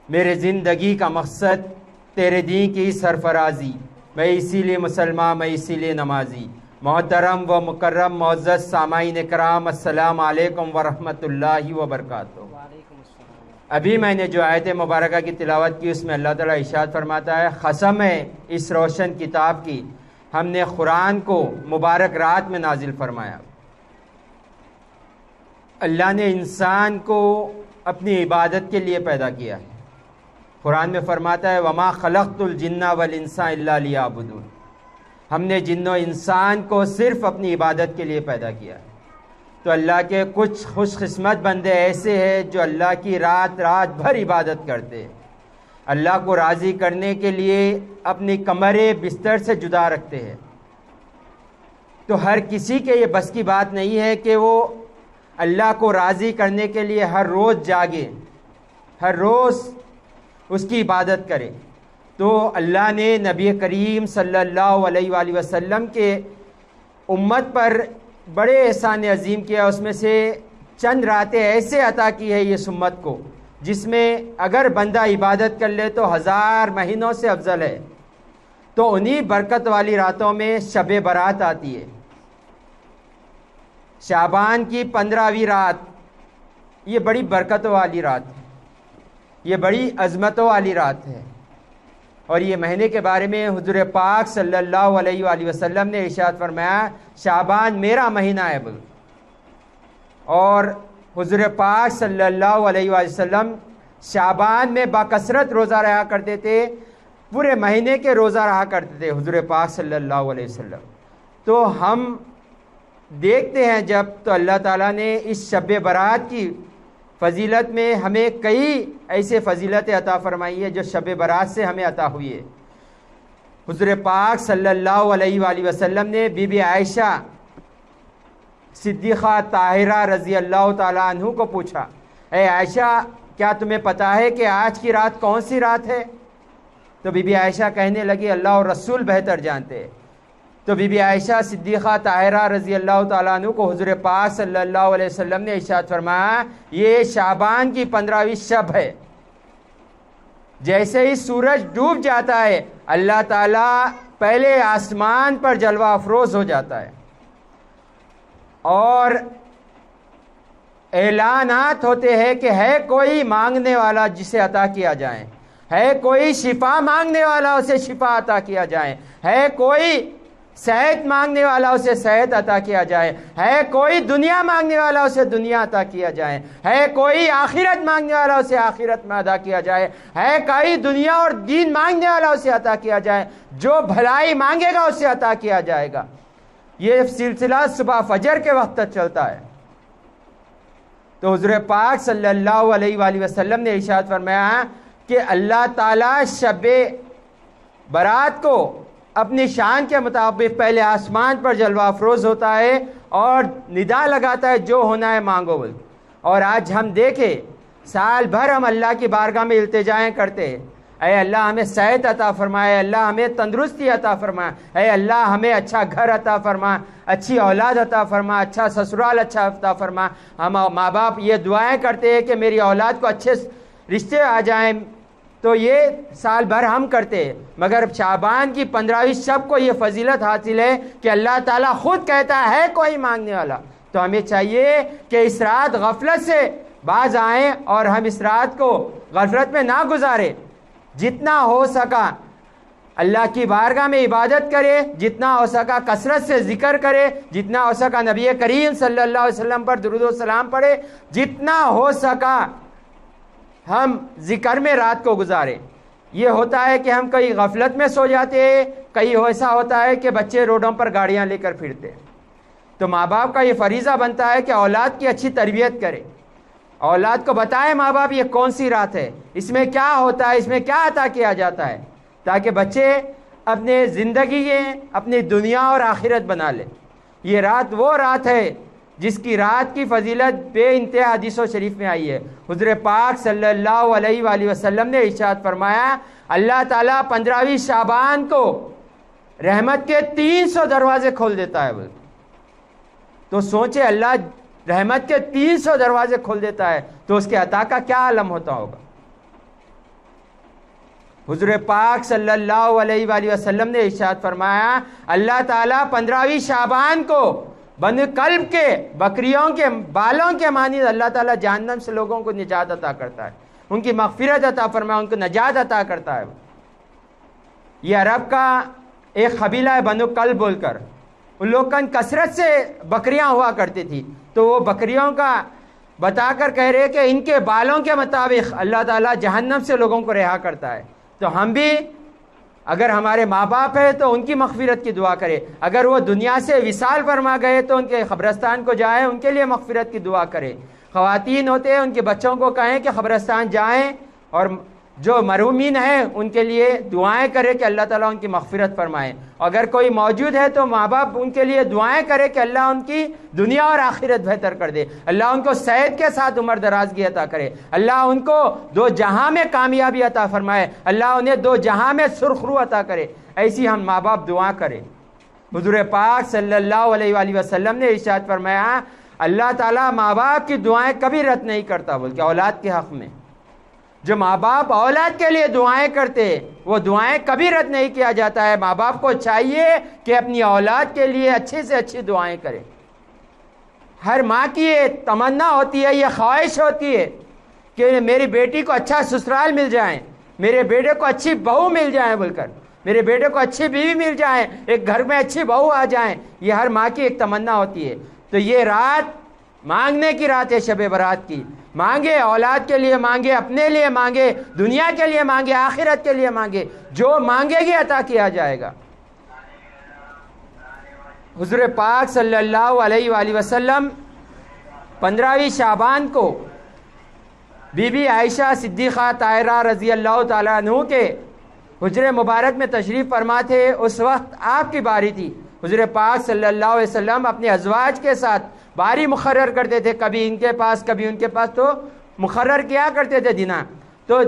میرے زندگی کا مقصد تیرے دین کی سرفرازی، میں اسی لیے مسلمان، میں اسی لیے نمازی۔ محترم و مکرم معزز سامعین کرام، السلام علیکم ورحمۃ اللہ وبرکاتہ۔ ابھی میں نے جو آیت مبارکہ کی تلاوت کی، اس میں اللہ تعالیٰ ارشاد فرماتا ہے، قسم ہے اس روشن کتاب کی، ہم نے قرآن کو مبارک رات میں نازل فرمایا۔ اللہ نے انسان کو اپنی عبادت کے لیے پیدا کیا ہے۔ قرآن میں فرماتا ہے وما خلقت الجن والانس الا لیعبدون، ہم نے جن و انسان کو صرف اپنی عبادت کے لیے پیدا کیا ہے۔ تو اللہ کے کچھ خوش قسمت بندے ایسے ہیں جو اللہ کی رات بھر عبادت کرتے ہیں، اللہ کو راضی کرنے کے لیے اپنی کمرے بستر سے جدا رکھتے ہیں۔ تو ہر کسی کے یہ بس کی بات نہیں ہے کہ وہ اللہ کو راضی کرنے کے لیے ہر روز جاگے، ہر روز اس کی عبادت کرے۔ تو اللہ نے نبی کریم صلی اللہ علیہ وآلہ وسلم کے امت پر بڑے احسان عظیم کیا، اس میں سے چند راتیں ایسے عطا کی ہے یہ امت کو، جس میں اگر بندہ عبادت کر لے تو 1000 مہینوں سے افضل ہے۔ تو انہی برکت والی راتوں میں شب برات آتی ہے، شعبان کی 15ویں رات، یہ بڑی برکتوں والی رات ہے، یہ بڑی عظمتوں والی رات ہے۔ اور یہ مہینے کے بارے میں حضور پاک صلی اللہ علیہ وآلہ وسلم نے ارشاد فرمایا شعبان میرا مہینہ ہے بل۔ اور حضور پاک صلی اللہ علیہ وآلہ وسلم شعبان میں باکثرت روزہ رہا کرتے تھے، پورے مہینے کے روزہ رہا کرتے تھے حضور پاک صلی اللہ علیہ وسلم۔ تو ہم دیکھتے ہیں جب تو اللہ تعالیٰ نے اس شب برات کی فضیلت میں ہمیں کئی ایسے فضیلتیں عطا فرمائی ہے جو شب برات سے ہمیں عطا ہوئی ہے۔ حضور پاک صلی اللہ علیہ وآلہ وسلم نے بی بی عائشہ صدیقہ طاہرہ رضی اللہ تعالیٰ عنہ کو پوچھا، اے عائشہ کیا تمہیں پتہ ہے کہ آج کی رات کون سی رات ہے؟ تو بی بی عائشہ کہنے لگی اللہ اور رسول بہتر جانتے۔ تو بی بی عائشہ صدیقہ طاہرہ رضی اللہ تعالیٰ عنہ کو حضور پاک صلی اللہ علیہ وسلم نے ارشاد فرمایا یہ شعبان کی 15ویں شب ہے۔ جیسے ہی سورج ڈوب جاتا ہے اللہ تعالیٰ پہلے آسمان پر جلوہ افروز ہو جاتا ہے اور اعلانات ہوتے ہیں کہ ہے کوئی مانگنے والا جسے عطا کیا جائے، ہے کوئی شفا مانگنے والا اسے شفا عطا کیا جائے، ہے کوئی صحت مانگنے والا اسے صحت عطا کیا جائے، ہے کوئی دنیا مانگنے والا اسے دنیا عطا کیا جائے، ہے کوئی آخرت مانگنے والا اسے آخرت میں عطا کیا جائے، ہے کوئی دنیا اور دین مانگنے والا اسے عطا کیا جائے، جو بھلائی مانگے گا اسے عطا کیا جائے گا۔ یہ سلسلہ صبح فجر کے وقت تک چلتا ہے۔ تو حضور پاک صلی اللہ علیہ وآلہ وسلم نے ارشاد فرمایا کہ اللہ تعالیٰ شب برات کو اپنی شان کے مطابق پہلے آسمان پر جلوہ افروز ہوتا ہے اور ندا لگاتا ہے جو ہونا ہے مانگو بول۔ اور آج ہم دیکھیں سال بھر ہم اللہ کی بارگاہ میں التجائیں کرتے ہیں، اے اللہ ہمیں صحت عطا فرمائے، اللہ ہمیں تندرستی عطا فرمائے، اے اللہ ہمیں اچھا گھر عطا فرما، اچھی اولاد عطا فرما، اچھا سسرال اچھا عطا فرما۔ ہم ماں باپ یہ دعائیں کرتے ہیں کہ میری اولاد کو اچھے رشتے آ جائیں، تو یہ سال بھر ہم کرتے ہیں، مگر شعبان کی 15ویں شب کو یہ فضیلت حاصل ہے کہ اللہ تعالیٰ خود کہتا ہے کوئی مانگنے والا۔ تو ہمیں چاہیے کہ اس رات غفلت سے باز آئیں اور ہم اس رات کو غفلت میں نہ گزارے، جتنا ہو سکا اللہ کی بارگاہ میں عبادت کرے، جتنا ہو سکا کثرت سے ذکر کرے، جتنا ہو سکا نبی کریم صلی اللہ علیہ وسلم پر درود و سلام پڑھے، جتنا ہو سکا ہم ذکر میں رات کو گزارے۔ یہ ہوتا ہے کہ ہم کئی غفلت میں سو جاتے ہیں، کئی ایسا ہوتا ہے کہ بچے روڈوں پر گاڑیاں لے کر پھرتے ہیں۔ تو ماں باپ کا یہ فریضہ بنتا ہے کہ اولاد کی اچھی تربیت کرے، اولاد کو بتائے ماں باپ یہ کون سی رات ہے، اس میں کیا ہوتا ہے، اس میں کیا عطا کیا جاتا ہے، تاکہ بچے اپنے زندگی اپنی دنیا اور آخرت بنا لیں۔ یہ رات وہ رات ہے جس کی رات کی فضیلت بے انتہا حدیث و شریف میں آئی ہے۔ حضور پاک صلی اللہ علیہ وآلہ وسلم نے ارشاد فرمایا اللہ تعالیٰ 15ویں شعبان کو رحمت کے 300 دروازے کھول دیتا ہے۔ تو سوچے اللہ رحمت کے 300 دروازے کھول دیتا ہے تو اس کے عطا کا کیا عالم ہوتا ہوگا۔ حضور پاک صلی اللہ علیہ وآلہ وسلم نے ارشاد فرمایا اللہ تعالیٰ 15ویں شعبان کو بنو کلب کے بکریوں کے بالوں کے مانند اللہ تعالیٰ جہنم سے لوگوں کو نجات عطا کرتا ہے، ان کی مغفرت عطا فرمایا، ان کو نجات عطا کرتا ہے۔ یہ عرب کا ایک قبیلہ ہے بنو کلب بول کر، ان لوگ کا کثرت سے بکریاں ہوا کرتی تھی، تو وہ بکریوں کا بتا کر کہہ رہے کہ ان کے بالوں کے مطابق اللہ تعالیٰ جہنم سے لوگوں کو رہا کرتا ہے۔ تو ہم بھی اگر ہمارے ماں باپ ہے تو ان کی مغفرت کی دعا کرے، اگر وہ دنیا سے وصال فرما گئے تو ان کے قبرستان کو جائیں، ان کے لیے مغفرت کی دعا کرے۔ خواتین ہوتے ہیں ان کے بچوں کو کہیں کہ قبرستان جائیں اور جو مرحومین ہیں ان کے لیے دعائیں کرے کہ اللہ تعالیٰ ان کی مغفرت فرمائے۔ اگر کوئی موجود ہے تو ماں باپ ان کے لیے دعائیں کرے کہ اللہ ان کی دنیا اور آخرت بہتر کر دے، اللہ ان کو صحت کے ساتھ عمر درازگی عطا کرے، اللہ ان کو دو جہاں میں کامیابی عطا فرمائے، اللہ انہیں دو جہاں میں سرخ رو عطا کرے۔ ایسی ہم ماں باپ دعا کریں۔ حضور پاک صلی اللہ علیہ وآلہ وسلم نے ارشاد فرمایا اللہ تعالیٰ ماں باپ کی دعائیں کبھی رد نہیں کرتا، بول کے اولاد کے حق میں جو ماں باپ اولاد کے لیے دعائیں کرتے وہ دعائیں کبھی رد نہیں کیا جاتا ہے۔ ماں باپ کو چاہیے کہ اپنی اولاد کے لیے اچھی سے اچھی دعائیں کرے۔ ہر ماں کی یہ تمنا ہوتی ہے، یہ خواہش ہوتی ہے کہ میری بیٹی کو اچھا سسرال مل جائیں، میرے بیٹے کو اچھی بہو مل جائیں بول کر، میرے بیٹے کو اچھی بیوی مل جائیں، ایک گھر میں اچھی بہو آ جائیں، یہ ہر ماں کی ایک تمنا ہوتی ہے۔ تو یہ رات مانگنے کی رات ہے، شب برات کی، مانگے اولاد کے لیے، مانگے اپنے لیے، مانگے دنیا کے لیے، مانگے آخرت کے لیے، مانگے جو مانگے گی عطا کیا جائے گا۔ حضور پاک صلی اللہ علیہ وآلہ وسلم 15ویں شعبان کو بی بی عائشہ صدیقہ طاہرہ رضی اللہ تعالیٰ عنہ کے حجرے مبارک میں تشریف فرما تھے۔ اس وقت آپ کی باری تھی۔ حضور پاک صلی اللہ علیہ وسلم اپنے ازواج کے ساتھ باری مقرر کرتے تھے، کبھی ان کے پاس کبھی ان کے پاس، تو مقرر کیا کرتے تھے دینہ۔ تو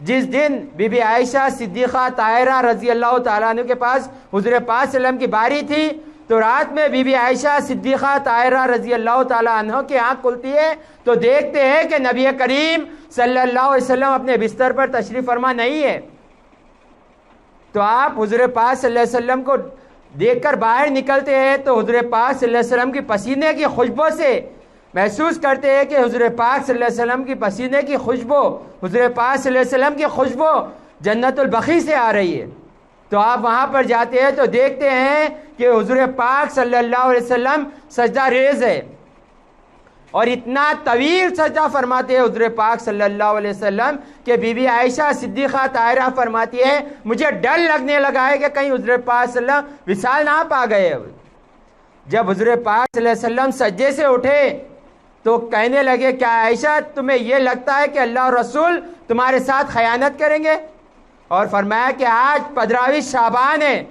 جس دن بی بی عائشہ صدیقہ طاہرہ رضی اللہ تعالیٰ عنہ کے پاس حضور پاک صلی اللہ علیہ وسلم کی باری تھی، تو رات میں بی بی عائشہ صدیقہ طاہرہ رضی اللہ تعالیٰ عنہ کی آنکھ کھلتی ہے تو دیکھتے ہیں کہ نبی کریم صلی اللہ علیہ وسلم اپنے بستر پر تشریف فرما نہیں ہے۔ تو آپ حضور پاک صلی اللہ علیہ وسلم کو دیکھ کر باہر نکلتے ہیں تو حضور پاک صلی اللہ علیہ وسلم کی پسینے کی خوشبو سے محسوس کرتے ہیں کہ حضور پاک صلی اللہ علیہ وسلم کی پسینے کی خوشبو، حضور پاک صلی اللہ علیہ وسلم کی خوشبو جنت البقیع سے آ رہی ہے۔ تو آپ وہاں پر جاتے ہیں تو دیکھتے ہیں کہ حضور پاک صلی اللہ علیہ وسلم سجدہ ریز ہے، اور اتنا طویل سجدہ فرماتے ہیں حضور پاک صلی اللہ علیہ وسلم کہ بی بی عائشہ صدیقہ طاہرہ فرماتی ہے مجھے ڈر لگنے لگا ہے کہ کہیں حضور پاک صلی اللہ علیہ وسلم وصال نہ پا گئے۔ جب حضور پاک صلی اللہ علیہ وسلم سجدے سے اٹھے تو کہنے لگے کیا عائشہ تمہیں یہ لگتا ہے کہ اللہ اور رسول تمہارے ساتھ خیانت کریں گے؟ اور فرمایا کہ آج 15ویں شعبان ہے،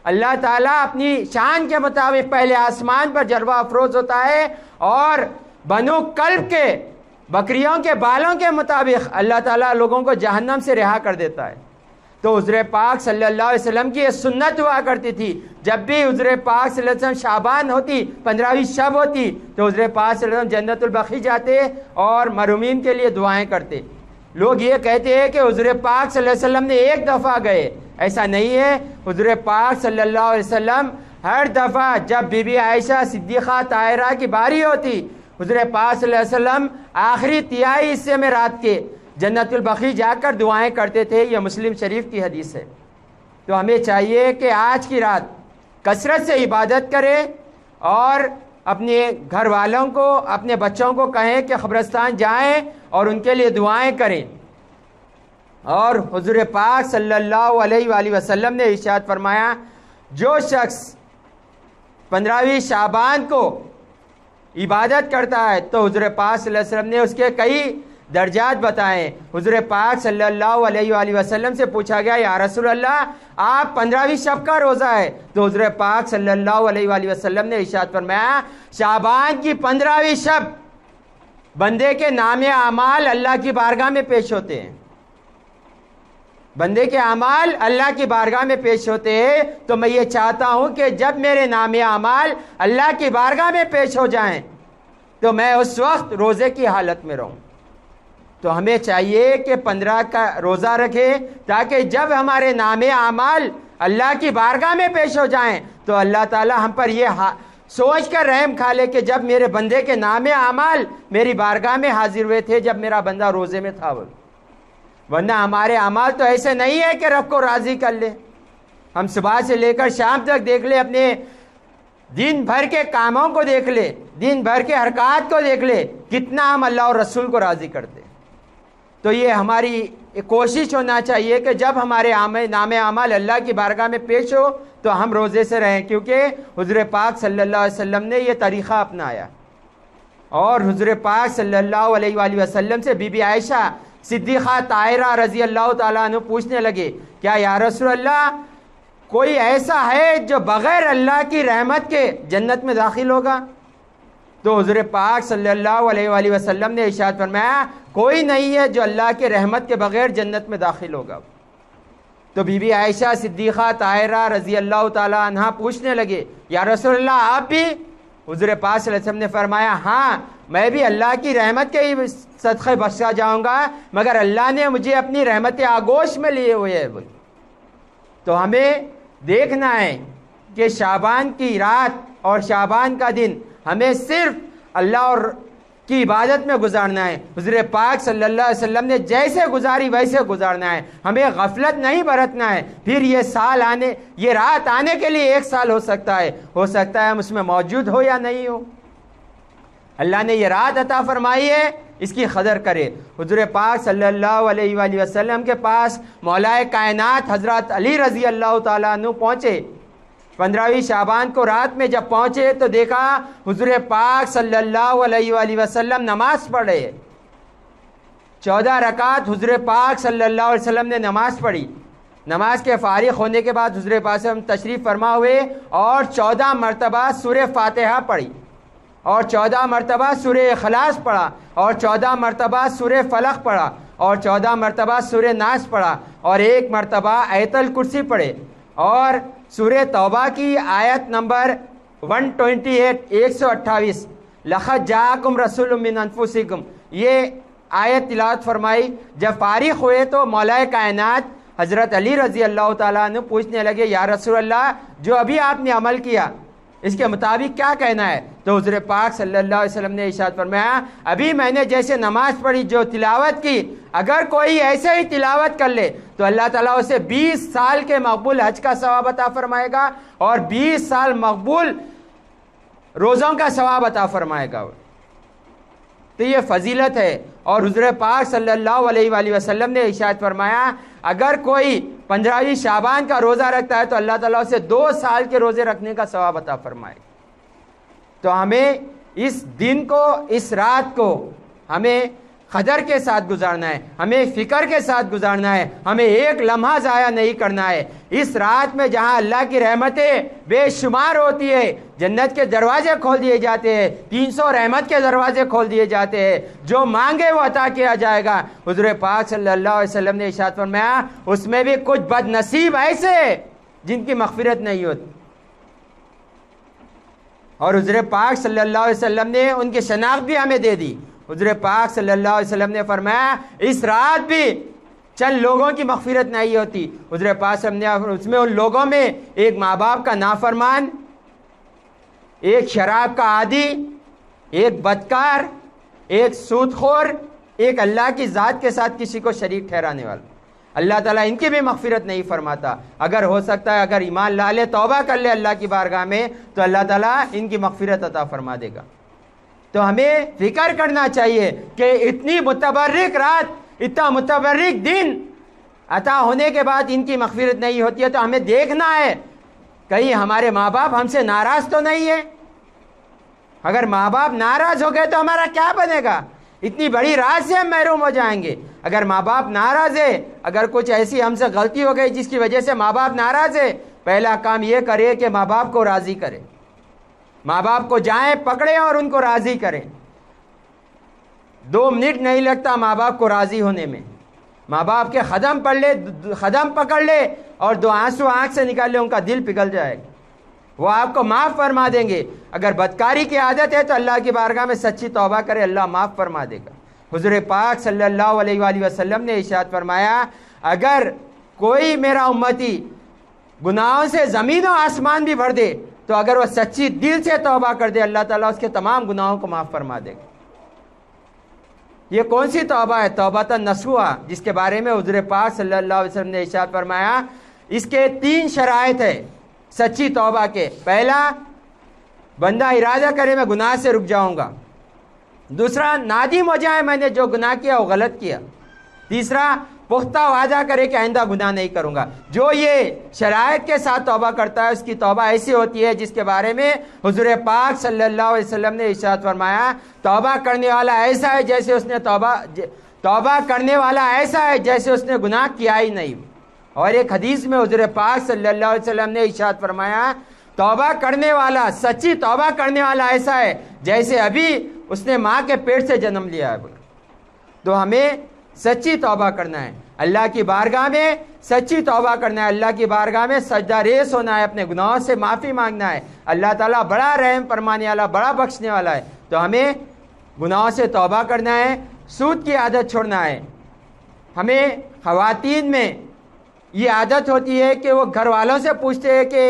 اللہ تعالیٰ اپنی شان کے مطابق پہلے آسمان پر جلوہ افروز ہوتا ہے، اور بنو کلب کے بکریوں کے بالوں کے مطابق اللہ تعالیٰ لوگوں کو جہنم سے رہا کر دیتا ہے۔ تو حضور پاک صلی اللہ علیہ وسلم کی یہ سنت ہوا کرتی تھی، جب بھی حضور پاک صلی اللہ علیہ وسلم شعبان ہوتی، 15ویں شب ہوتی، تو حضور پاک صلی اللہ علیہ وسلم جنت البقیع جاتے اور مرحومین کے لیے دعائیں کرتے۔ لوگ یہ کہتے ہیں کہ حضور پاک صلی اللہ علیہ وسلم نے ایک دفعہ گئے، ایسا نہیں ہے۔ حضور پاک صلی اللہ علیہ وسلم ہر دفعہ جب بی بی عائشہ صدیقہ طاہرہ کی باری ہوتی، حضور پاک صلی اللہ علیہ وسلم آخری تہائی حصے میں رات کے جنت البقیع جا کر دعائیں کرتے تھے۔ یہ مسلم شریف کی حدیث ہے۔ تو ہمیں چاہیے کہ آج کی رات کثرت سے عبادت کریں اور اپنے گھر والوں کو، اپنے بچوں کو کہیں کہ قبرستان جائیں اور ان کے لیے دعائیں کریں۔ اور حضور پاک صلی اللہ علیہ وآلہ وسلم نے ارشاد فرمایا جو شخص 15ویں شعبان کو عبادت کرتا ہے تو حضور پاک صلی اللہ علیہ وسلم نے اس کے کئی درجات بتائیں۔ حضور پاک صلی اللہ علیہ وآلہ وسلم سے پوچھا گیا یا رسول اللہ آپ 15ویں شب کا روزہ ہے؟ تو حضور پاک صلی اللہ علیہ وآلہ وسلم نے ارشاد فرمایا شعبان کی 15ویں شب بندے کے نام اعمال اللہ کی بارگاہ میں پیش ہوتے ہیں، بندے کے اعمال اللہ کی بارگاہ میں پیش ہوتے ہیں۔ تو میں یہ چاہتا ہوں کہ جب میرے نام اعمال اللہ کی بارگاہ میں پیش ہو جائیں تو میں اس وقت روزے کی حالت میں رہوں۔ تو ہمیں چاہیے کہ 15 کا روزہ رکھے تاکہ جب ہمارے نام اعمال اللہ کی بارگاہ میں پیش ہو جائیں تو اللہ تعالی ہم پر یہ سوچ کر رحم کھا لے کہ جب میرے بندے کے نام اعمال میری بارگاہ میں حاضر ہوئے تھے جب میرا بندہ روزے میں تھا، ورنہ ہمارے اعمال تو ایسے نہیں ہے کہ رب کو راضی کر لے۔ ہم صبح سے لے کر شام تک دیکھ لے، اپنے دن بھر کے کاموں کو دیکھ لے، دن بھر کے حرکات کو دیکھ لے، کتنا ہم اللہ اور رسول کو راضی کرتے۔ تو یہ ہماری کوشش ہونا چاہیے کہ جب ہمارے نام اعمال اللہ کی بارگاہ میں پیش ہو تو ہم روزے سے رہیں، کیونکہ حضور پاک صلی اللہ علیہ وسلم نے یہ طریقہ اپنایا۔ اور حضور پاک صلی اللہ علیہ وآلہ وسلم سے بی بی عائشہ صدیقہ طاہرہ رضی اللہ تعالیٰ عنہ پوچھنے لگے، کیا یا رسول اللہ کوئی ایسا ہے جو بغیر اللہ کی رحمت کے جنت میں داخل ہوگا؟ تو حضور پاک صلی اللہ علیہ وآلہ وسلم نے ارشاد فرمایا، کوئی نہیں ہے جو اللہ کے رحمت کے بغیر جنت میں داخل ہوگا۔ تو بی بی عائشہ صدیقہ طاہرہ رضی اللہ تعالیٰ عنہ پوچھنے لگے، یا رسول اللہ آپ بھی؟ حضور پاک صلی اللہ علیہ وسلم نے فرمایا، ہاں میں بھی اللہ کی رحمت کے ہی صدقے بخشا جاؤں گا، مگر اللہ نے مجھے اپنی رحمت آغوش میں لیے ہوئے ہے۔ تو ہمیں دیکھنا ہے کہ شعبان کی رات اور شعبان کا دن ہمیں صرف اللہ اور کی عبادت میں گزارنا ہے۔ حضور پاک صلی اللہ علیہ وسلم نے جیسے گزاری ویسے گزارنا ہے، ہمیں غفلت نہیں برتنا ہے۔ پھر یہ رات آنے کے لیے 1 سال ہو سکتا ہے ہم اس میں موجود ہو یا نہیں ہو۔ اللہ نے یہ رات عطا فرمائی ہے، اس کی قدر کرے۔ حضور پاک صلی اللہ علیہ وآلہ وسلم کے پاس مولا کائنات حضرت علی رضی اللہ تعالیٰ عنہ پہنچے۔ 15ویں شعبان کو رات میں جب پہنچے تو دیکھا حضور پاک صلی اللہ علیہ وآلہ وسلم نماز پڑھ رہے۔ 14 رکعت حضور پاک صلی اللہ علیہ وسلم نے نماز پڑھی۔ نماز کے فارغ ہونے کے بعد حضور پاک صلی اللہ علیہ وسلم تشریف فرما ہوئے اور 14 مرتبہ سورہ فاتحہ پڑھی، اور 14 مرتبہ سورہ اخلاص پڑھا، اور 14 مرتبہ سورہ فلق پڑھا، اور 14 مرتبہ سورہ ناس پڑھا، اور 1 مرتبہ آیت الکرسی پڑھے، اور سورہ توبہ کی آیت نمبر 128 128 لقد جاءکم رسول من انفسکم، یہ آیت تلاوت فرمائی۔ جب فارغ ہوئے تو مولا کائنات حضرت علی رضی اللہ تعالیٰ عنہ پوچھنے لگے، یا رسول اللہ جو ابھی آپ نے عمل کیا اس کے مطابق کیا کہنا ہے؟ تو حضور پاک صلی اللہ علیہ وسلم نے ارشاد فرمایا، ابھی میں نے جیسے نماز پڑھی، جو تلاوت کی، اگر کوئی ایسے ہی تلاوت کر لے تو اللہ تعالیٰ اسے 20 سال کے مقبول حج کا ثواب عطا فرمائے گا اور 20 سال مقبول روزوں کا ثواب عطا فرمائے گا۔ تو یہ فضیلت ہے۔ اور حضور پاک صلی اللہ علیہ وآلہ وسلم نے ارشاد فرمایا، اگر کوئی 15ویں شعبان کا روزہ رکھتا ہے تو اللہ تعالیٰ اسے 2 سال کے روزے رکھنے کا ثواب عطا فرمائے۔ تو ہمیں اس دن کو، اس رات کو ہمیں قدر کے ساتھ گزارنا ہے، ہمیں فکر کے ساتھ گزارنا ہے، ہمیں ایک لمحہ ضائع نہیں کرنا ہے۔ اس رات میں جہاں اللہ کی رحمتیں بے شمار ہوتی ہے، جنت کے دروازے کھول دیے جاتے ہیں، 300 رحمت کے دروازے کھول دیے جاتے ہیں، جو مانگے وہ عطا کیا جائے گا۔ حضور پاک صلی اللہ علیہ وسلم نے ارشاد فرمایا، اس میں بھی کچھ بد نصیب ایسے جن کی مغفرت نہیں ہوتی، اور حضور پاک صلی اللہ علیہ وسلم نے ان کی شناخت بھی ہمیں دے دی۔ حضور پاک صلی اللہ علیہ وسلم نے فرمایا، اس رات بھی چند لوگوں کی مغفرت نہیں ہوتی۔ حضور پاک صلی اللہ علیہ وسلم نے اس میں ان لوگوں میں ایک ماں باپ کا نافرمان، ایک شراب کا عادی، ایک بدکار، ایک سود خور، ایک اللہ کی ذات کے ساتھ کسی کو شریک ٹھہرانے والا، اللہ تعالیٰ ان کی بھی مغفرت نہیں فرماتا۔ اگر ہو سکتا ہے اگر ایمان لا لے، توبہ کر لے اللہ کی بارگاہ میں، تو اللہ تعالیٰ ان کی مغفرت عطا فرما دے گا۔ تو ہمیں فکر کرنا چاہیے کہ اتنی متبرک رات، اتنا متبرک دن عطا ہونے کے بعد ان کی مغفرت نہیں ہوتی ہے، تو ہمیں دیکھنا ہے کہیں ہمارے ماں باپ ہم سے ناراض تو نہیں ہے۔ اگر ماں باپ ناراض ہو گئے تو ہمارا کیا بنے گا؟ اتنی بڑی رات سے ہم محروم ہو جائیں گے۔ اگر ماں باپ ناراض ہے، اگر کچھ ایسی ہم سے غلطی ہو گئی جس کی وجہ سے ماں باپ ناراض ہے، پہلا کام یہ کرے کہ ماں باپ کو راضی کرے، ماں باپ کو جائیں پکڑے اور ان کو راضی کریں۔ 2 منٹ نہیں لگتا ماں باپ کو راضی ہونے میں۔ ماں باپ کے قدم پکڑ لے اور 2 آنسو آنکھ سے نکال لے، ان کا دل پگھل جائے گا، وہ آپ کو معاف فرما دیں گے۔ اگر بدکاری کی عادت ہے تو اللہ کی بارگاہ میں سچی توبہ کرے، اللہ معاف فرما دے گا۔ حضور پاک صلی اللہ علیہ وآلہ وسلم نے ارشاد فرمایا اگر کوئی میرا امتی گناہوں سے زمین و آسمان بھی بھر دے تو اگر وہ سچی دل سے توبہ کر دے اللہ تعالیٰ اس کے تمام گناہوں کو معاف فرما دے گا۔ یہ کون سی توبہ ہے؟ توبۃ النصوح، جس کے بارے میں حضور پاک صلی اللہ علیہ وسلم نے ارشاد فرمایا اس کے 3 شرائط ہے سچی توبہ کے۔ پہلا، بندہ ارادہ کرے میں گناہ سے رک جاؤں گا۔ دوسرا، نادم ہو جائے میں نے جو گناہ کیا وہ غلط کیا۔ تیسرا، پختہ وعدہ کرے کہ آئندہ گناہ نہیں کروں گا۔ جو یہ شرائط کے ساتھ توبہ کرتا ہے اس کی توبہ ایسی ہوتی ہے جس کے بارے میں حضور پاک صلی اللہ علیہ وسلم نے ارشاد فرمایا توبہ کرنے والا ایسا ہے جیسے اس نے توبہ کرنے والا ایسا ہے جیسے اس نے گناہ کیا ہی نہیں۔ اور ایک حدیث میں حضور پاک صلی اللہ علیہ وسلم نے ارشاد فرمایا توبہ کرنے والا، سچی توبہ کرنے والا ایسا ہے جیسے ابھی اس نے ماں کے پیٹ سے جنم لیا ہے۔ تو ہمیں سچی توبہ کرنا ہے، اللہ کی بارگاہ میں سچی توبہ کرنا ہے، اللہ کی بارگاہ میں سجدہ ریز ہونا ہے، اپنے گناہوں سے معافی مانگنا ہے۔ اللہ تعالیٰ بڑا رحم فرمانے والا، بڑا بخشنے والا ہے۔ تو ہمیں گناہوں سے توبہ کرنا ہے، سود کی عادت چھوڑنا ہے۔ ہمیں خواتین میں یہ عادت ہوتی ہے کہ وہ گھر والوں سے پوچھتے ہیں کہ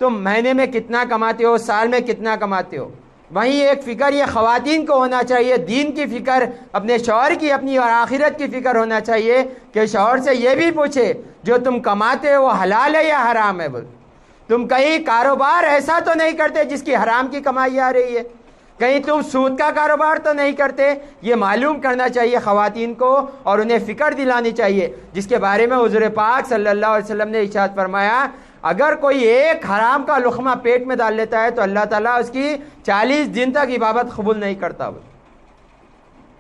تم مہینے میں کتنا کماتے ہو، سال میں کتنا کماتے ہو۔ وہیں ایک فکر یہ خواتین کو ہونا چاہیے، دین کی فکر، اپنے شوہر کی، اپنی اور آخرت کی فکر ہونا چاہیے کہ شوہر سے یہ بھی پوچھے جو تم کماتے ہو وہ حلال ہے یا حرام ہے۔ تم کہیں کاروبار ایسا تو نہیں کرتے جس کی حرام کی کمائی آ رہی ہے، کہیں تم سود کا کاروبار تو نہیں کرتے۔ یہ معلوم کرنا چاہیے خواتین کو اور انہیں فکر دلانی چاہیے، جس کے بارے میں حضور پاک صلی اللہ علیہ وسلم نے ارشاد فرمایا اگر کوئی ایک حرام کا لقمہ پیٹ میں ڈال لیتا ہے تو اللہ تعالیٰ اس کی 40 دن تک عبادت قبول نہیں کرتا۔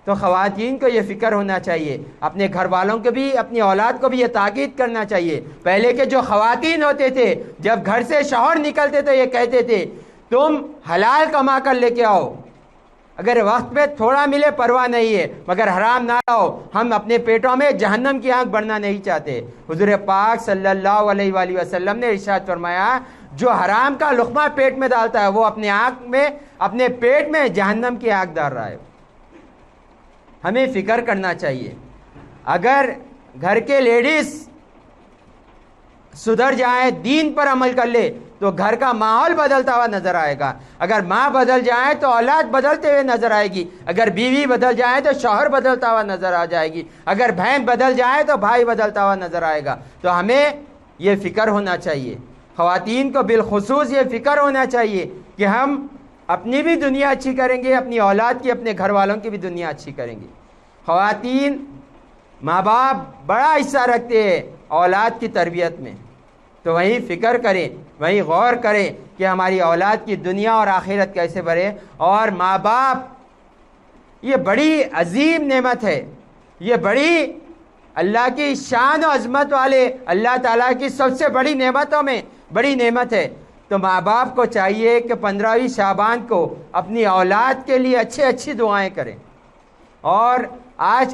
تو خواتین کو یہ فکر ہونا چاہیے، اپنے گھر والوں کو بھی، اپنی اولاد کو بھی یہ تاکید کرنا چاہیے۔ پہلے کے جو خواتین ہوتے تھے جب گھر سے شوہر نکلتے تو یہ کہتے تھے تم حلال کما کر لے کے آؤ، اگر وقت میں تھوڑا ملے پرواہ نہیں ہے مگر حرام نہ لاؤ، ہم اپنے پیٹوں میں جہنم کی آنکھ بڑھنا نہیں چاہتے۔ حضور پاک صلی اللہ علیہ وآلہ وسلم نے ارشاد فرمایا جو حرام کا لقمہ پیٹ میں ڈالتا ہے وہ اپنے پیٹ میں جہنم کی آنکھ ڈال رہا ہے۔ ہمیں فکر کرنا چاہیے، اگر گھر کے لیڈیز سدھر جائیں، دین پر عمل کر لے تو گھر کا ماحول بدلتا ہوا نظر آئے گا۔ اگر ماں بدل جائے تو اولاد بدلتے ہوئے نظر آئے گی، اگر بیوی بدل جائے تو شوہر بدلتا ہوا نظر آ جائے گی، اگر بہن بدل جائے تو بھائی بدلتا ہوا نظر آئے گا۔ تو ہمیں یہ فکر ہونا چاہیے، خواتین کو بالخصوص یہ فکر ہونا چاہیے کہ ہم اپنی بھی دنیا اچھی کریں گے، اپنی اولاد کی، اپنے گھر والوں کی بھی دنیا اچھی کریں گے۔ خواتین، ماں باپ بڑا حصہ رکھتے ہیں اولاد کی تربیت میں، تو وہیں فکر کریں، وہیں غور کریں کہ ہماری اولاد کی دنیا اور آخرت کیسے بڑھے۔ اور ماں باپ یہ بڑی عظیم نعمت ہے، یہ بڑی اللہ کی شان و عظمت والے، اللہ تعالیٰ کی سب سے بڑی نعمتوں میں بڑی نعمت ہے۔ تو ماں باپ کو چاہیے کہ 15ویں شعبان کو اپنی اولاد کے لیے اچھی دعائیں کریں۔ اور آج